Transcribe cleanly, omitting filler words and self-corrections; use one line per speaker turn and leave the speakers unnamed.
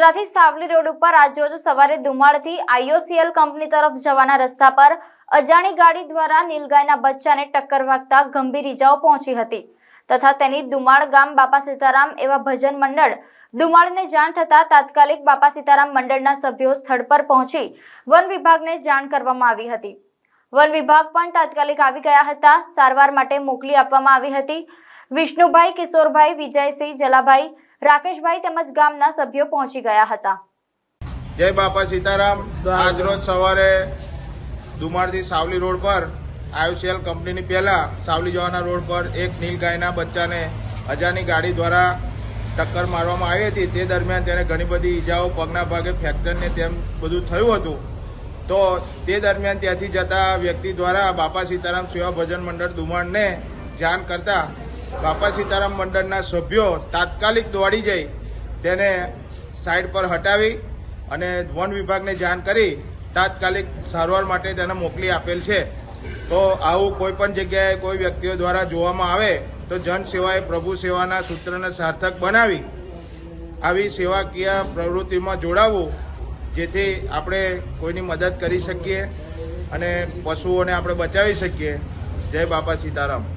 મુન્દ્રાથી Savli road ઉપર આજરોજ સવારે ધુમાડથી IOCL કંપની તરફ જવાના રસ્તા પર અજાણી ગાડી દ્વારા નીલગાયના બચ્ચાને ટક્કર વાગતા ગંભીર ઈજાઓ પહોંચી હતી તથા તેની ધુમાડ ગામ બાપા સીતારામ એવા ભજન મંડળ ધુમાડને જાણ થતા તાત્કાલિક બાપા સીતારામ મંડળના સભ્યો સ્થળ પર પહોંચી વન વિભાગને જાણ કરવામાં આવી હતી। વન વિભાગ પણ તાત્કાલિક આવી ગયા હતા। સારવાર માટે મોકલી આપવામાં આવી હતી। વિષ્ણુભાઈ, કિશોરભાઈ, વિજયસિંહ, જલાભાઈ, રાકેશભાઈ તેમજ ગામના સભ્યો પહોંચી ગયા હતા।
જય બાપા સીતારામ। આજરોજ સવારે ધુમાડથી સાવલી રોડ પર IOCL કંપનીની પહેલા સાવલી જવાના રોડ પર એક નીલગાયના બચ્ચાને અજાણી ગાડી દ્વારા ટક્કર મારવામાં આવી હતી। તે દરમિયાન તેને ઘણી બધી ઈજાઓ, પગના ભાગે ફ્રેક્ચરને તેમ બધું થયું હતું। તો તે દરમિયાન ત્યાંથી જતા વ્યક્તિ દ્વારા બાપા સીતારામ સેવા ભજન મંડળ ધુમાડને જાણ કરતા બાપા સીતારામ મંડળના સભ્યો તાત્કાલિક દોડી જઈ તેને સાઈડ પર હટાવી અને વન વિભાગને જાણ કરી તાત્કાલિક સારવાર માટે તેને મોકલી આપેલ છે। તો આવું કોઈ પણ જગ્યાએ કોઈ વ્યક્તિઓ દ્વારા જોવામાં આવે તો જન સેવાએ પ્રભુ સેવાના સૂત્રને સાર્થક બનાવી આવી સેવાકીય પ્રવૃત્તિમાં જોડાવવું, જેથી આપણે કોઈની મદદ કરી શકીએ અને પશુઓને આપણે બચાવી શકીએ। જય બાપા સીતારામ।